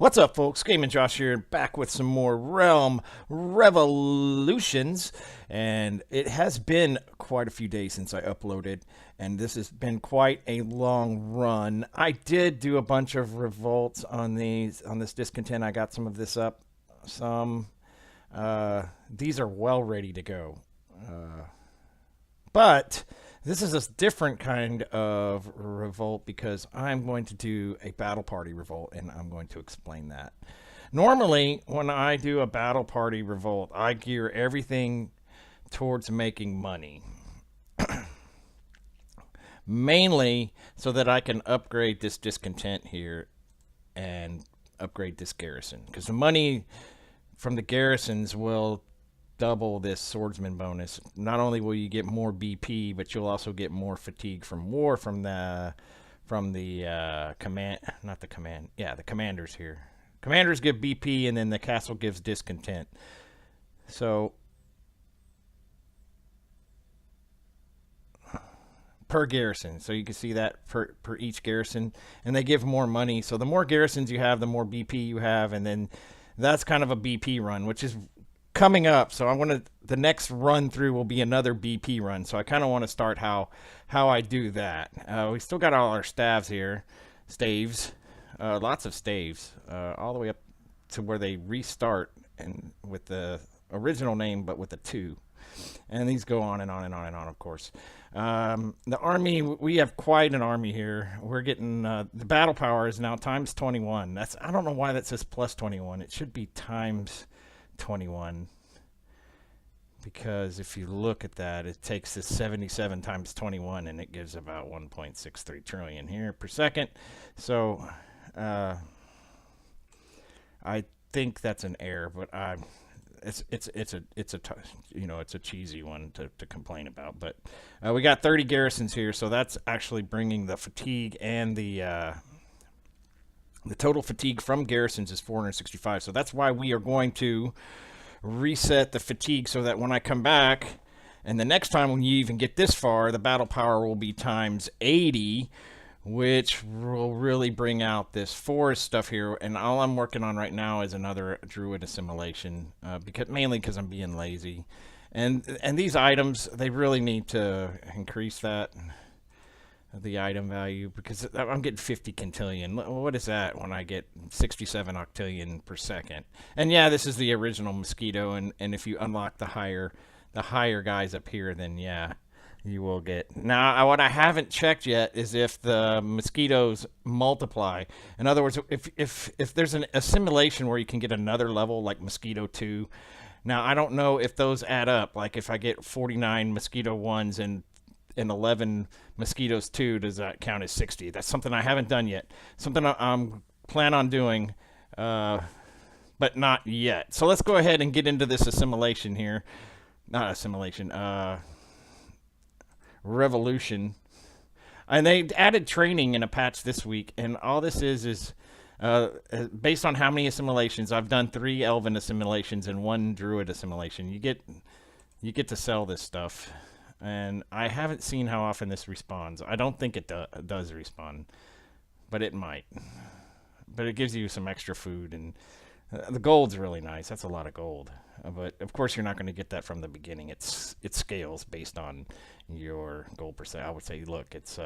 What's up, folks? Game and Josh here, back with some more Realm Revolutions. And it has been quite a few days since I uploaded, and this has been quite a long run. I did do a bunch of revolts on this discontent. I got some of this up. These are well ready to go. But this is a different kind of revolt because I'm going to do a battle party revolt, and I'm going to explain that. Normally, when I do a battle party revolt, I gear everything towards making money. Mainly so that I can upgrade this discontent here and upgrade this garrison. Because the money from the garrisons will double this swordsman bonus. Not only will you get more BP, but you'll also get more fatigue from war from the commanders here. Commanders give BP, and then the castle gives discontent. So per garrison, so you can see that per each garrison, and they give more money. So the more garrisons you have, the more BP you have, and then that's kind of a BP run, which is coming up. So the next run through will be another BP run. So I kind of want to start how I do that. We still got all our staves here, lots of staves, all the way up to where they restart and with the original name, but with a 2. And these go on and on and on and on, of course. The army, we have quite an army here. We're getting, the battle power is now times 21. I don't know why that says plus 21. It should be times 21, because if you look at that, it takes this 77 times 21 and it gives about 1.63 trillion here per second. So I think that's an error, but it's a cheesy one to complain about. But we got 30 garrisons here, so that's actually bringing the fatigue, and the total fatigue from garrisons is 465. So that's why we are going to reset the fatigue so that when I come back, and the next time when you even get this far, the battle power will be times 80, which will really bring out this forest stuff here. And all I'm working on right now is another druid assimilation, mainly because I'm being lazy. And these items, they really need to increase the item value, because I'm getting 50 quintillion. What is that when I get 67 octillion per second? And yeah, this is the original mosquito, and if you unlock the higher guys up here, then yeah, you will get. Now, what I haven't checked yet is if the mosquitoes multiply. In other words, if there's an assimilation where you can get another level like mosquito 2. Now, I don't know if those add up. Like if I get 49 mosquito 1s and 11 mosquitoes 2, does that count as 60? That's something I haven't done yet. Something I'm plan on doing, but not yet. So let's go ahead and get into this assimilation here. Not assimilation, revolution. And they added training in a patch this week, and all this is based on how many assimilations. I've done 3 elven assimilations and 1 druid assimilation. You get to sell this stuff. And I haven't seen how often this respawns. I don't think it does respawn, but it might. But it gives you some extra food, and the gold's really nice. That's a lot of gold. But of course, you're not going to get that from the beginning. It scales based on your gold percent. I would say, look, it's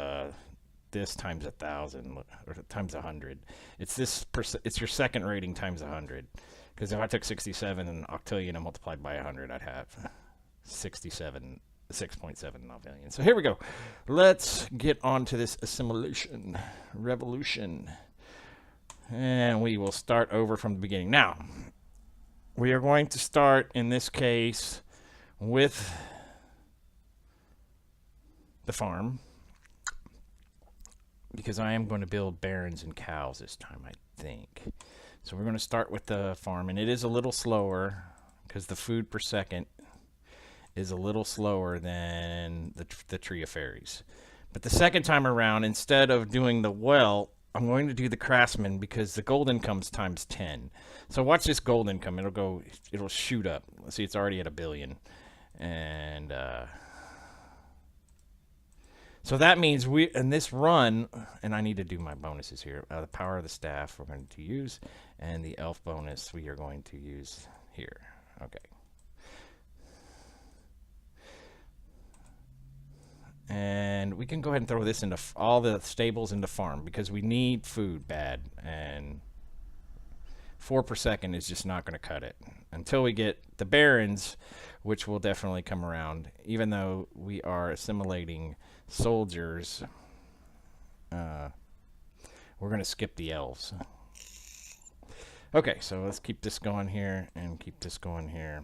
this times 1,000 or times 100. It's it's your second rating times 100. Because if I took 67 and octillion and multiplied by 100, I'd have 6.7 billion. So here we go. Let's get on to this assimilation revolution, and we will start over from the beginning. Now, we are going to start in this case with the farm, because I am going to build barons and cows this time, I think. So we're going to start with the farm, and it is a little slower because the food per second is a little slower than the Tree of Fairies. But the second time around, instead of doing the well, I'm going to do the craftsman, because the gold income's times 10. So watch this gold income. It'll shoot up. Let's see, it's already at 1 billion. And So that means we in this run, and I need to do my bonuses here. The power of the staff we're going to use, and the elf bonus we are going to use here. Okay. And we can go ahead and throw this into all the stables into farm because we need food bad, and 4 per second is just not going to cut it until we get the barons, which will definitely come around. Even though we are assimilating soldiers, we're going to skip the elves. Okay, so let's keep this going here and keep this going here.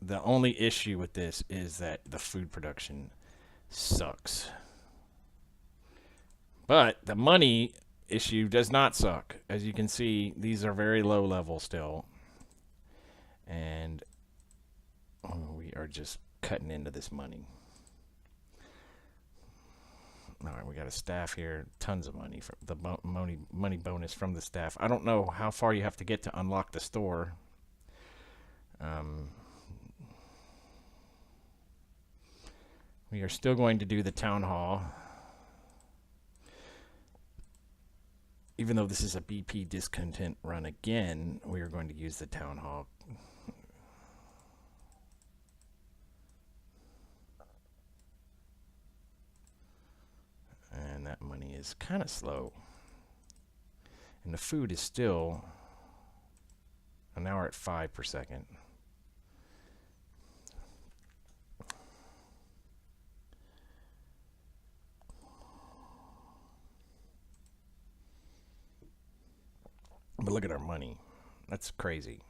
The only issue with this is that the food production sucks. But the money issue does not suck. As you can see, these are very low level still. And we are just cutting into this money. Alright, we got a staff here. Tons of money. For the money bonus from the staff. I don't know how far you have to get to unlock the store. We are still going to do the town hall. Even though this is a BP discontent run again, we are going to use the town hall. And that money is kind of slow. And the food is still, and now we're at 5 per second. But look at our money. That's crazy.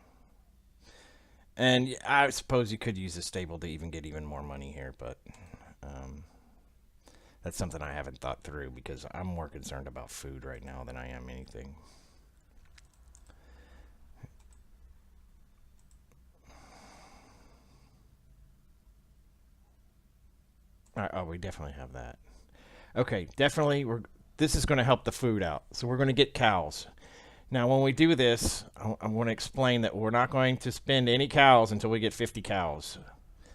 And I suppose you could use a stable to even get even more money here, but that's something I haven't thought through because I'm more concerned about food right now than I am anything. Oh, we definitely have that. Okay, definitely. This is going to help the food out. So we're going to get cows. Now, when we do this, I want to explain that we're not going to spend any cows until we get 50 cows.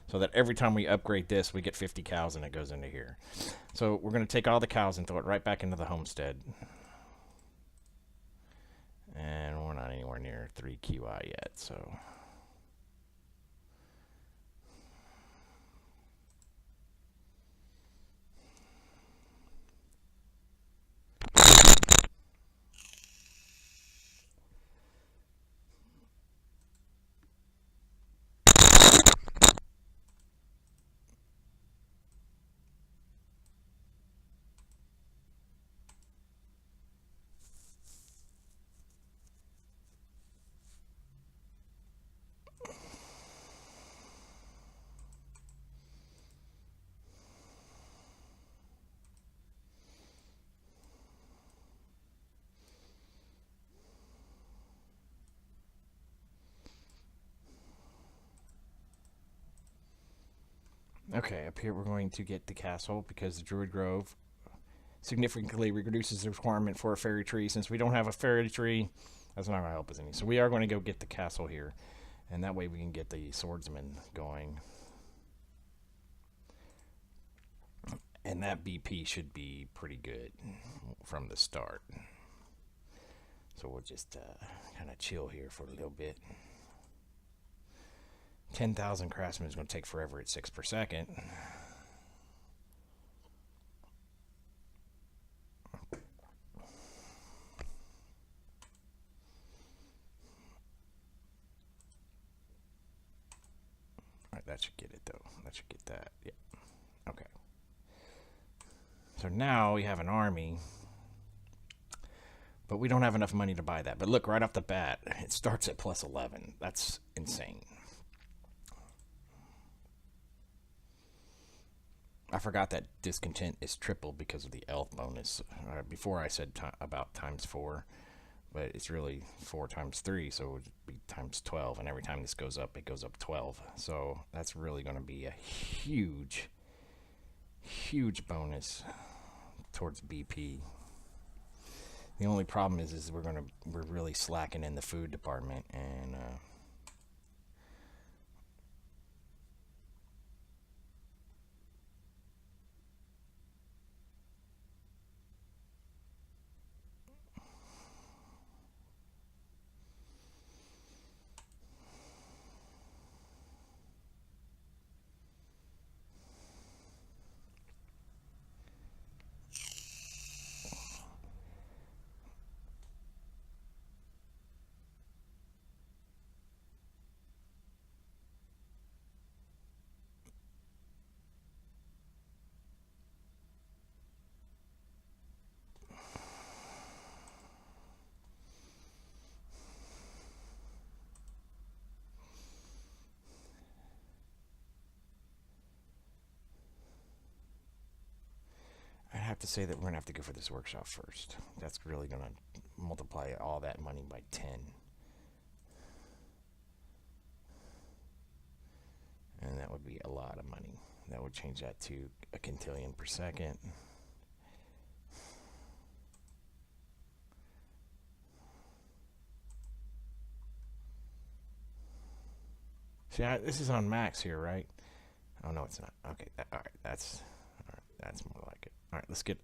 So that every time we upgrade this, we get 50 cows and it goes into here. So we're going to take all the cows and throw it right back into the homestead. And we're not anywhere near 3 QI yet, so... Okay, up here we're going to get the castle because the Druid Grove significantly reduces the requirement for a fairy tree. Since we don't have a fairy tree, that's not going to help us any. So we are going to go get the castle here, and that way we can get the swordsman going. And that BP should be pretty good from the start. So we'll just kind of chill here for a little bit. 10,000 craftsmen is going to take forever at 6 per second. Alright, that should get it though. That should get that. Yeah. Okay. So now we have an army. But we don't have enough money to buy that. But look, right off the bat, it starts at plus 11. That's insane. I forgot that discontent is triple because of the elf bonus. Before I said about times 4, but it's really 4 times 3, so it would be times 12. And every time this goes up, it goes up 12. So that's really going to be a huge, huge bonus towards BP. The only problem is we're really slacking in the food department, and have to say that we're going to have to go for this workshop first. That's really going to multiply all that money by 10. And that would be a lot of money. That would change that to a quintillion per second. See, this is on max here, right? Oh, no, it's not. Okay, all right, that's more like it. All right, let's get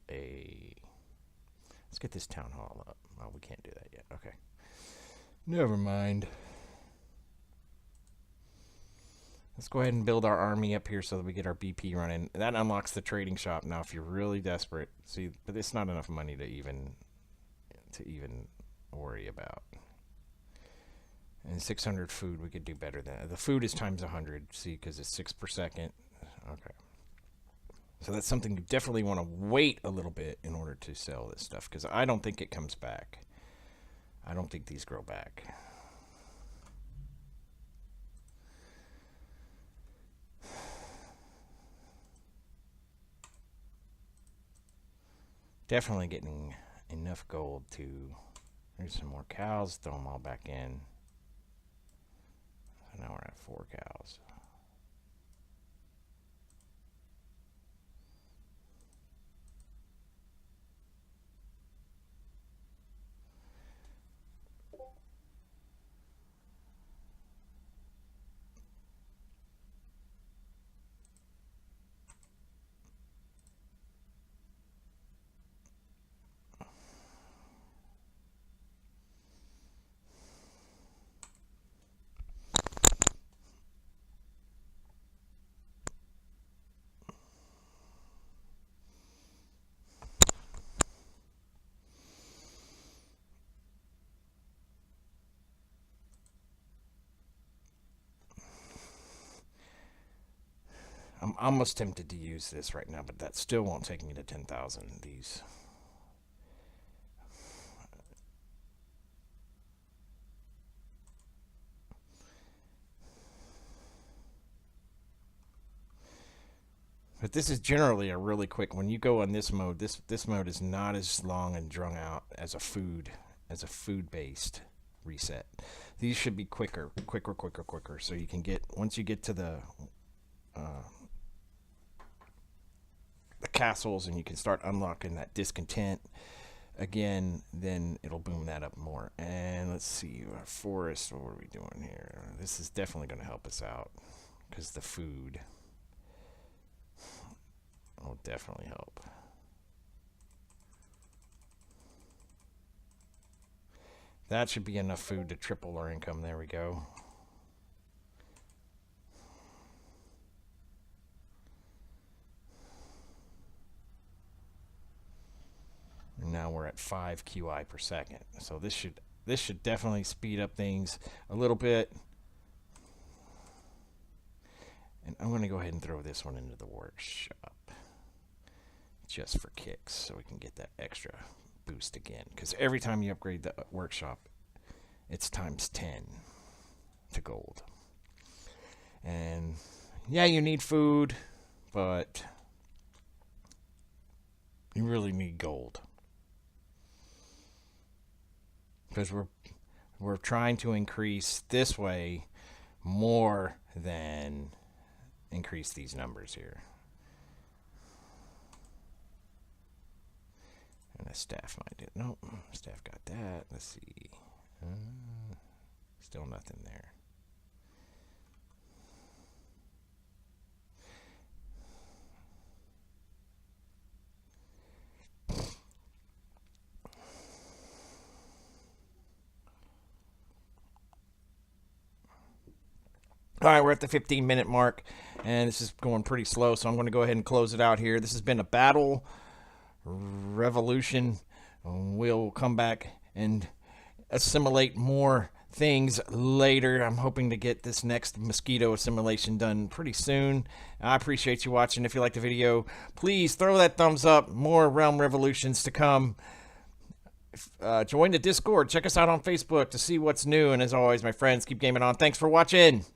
this town hall up. Oh, we can't do that yet. Okay. Never mind. Let's go ahead and build our army up here so that we get our BP running. That unlocks the trading shop now if you're really desperate. See, but it's not enough money to even worry about. And 600 food, we could do better than that. The food is times 100, see, because it's 6 per second. Okay. So that's something you definitely want to wait a little bit in order to sell this stuff, because I don't think it comes back. I don't think these grow back. Definitely getting enough gold to... There's some more cows. Throw them all back in. So now we're at 4 cows. I'm almost tempted to use this right now, but that still won't take me to 10,000. These. But this is generally a really quick. When you go on this mode, this mode is not as long and drawn out as a food-based reset. These should be quicker. So you can get, once you get to the castles and you can start unlocking that discontent again, then it'll boom that up more. And let's see, our forest, what are we doing here? This is definitely going to help us out because the food will definitely help. That should be enough food to triple our income. There we go. And now we're at 5 QI per second. So this should definitely speed up things a little bit. And I'm going to go ahead and throw this one into the workshop just for kicks so we can get that extra boost again. Because every time you upgrade the workshop, it's times 10 to gold. And yeah, you need food, but you really need gold. Because we're trying to increase this way more than increase these numbers here. And the staff might do. Nope, staff got that. Let's see. Still nothing there. All right, we're at the 15-minute mark, and this is going pretty slow, so I'm going to go ahead and close it out here. This has been a battle revolution. We'll come back and assimilate more things later. I'm hoping to get this next mosquito assimilation done pretty soon. I appreciate you watching. If you liked the video, please throw that thumbs up. More Realm Revolutions to come. Join the Discord. Check us out on Facebook to see what's new. And as always, my friends, keep gaming on. Thanks for watching.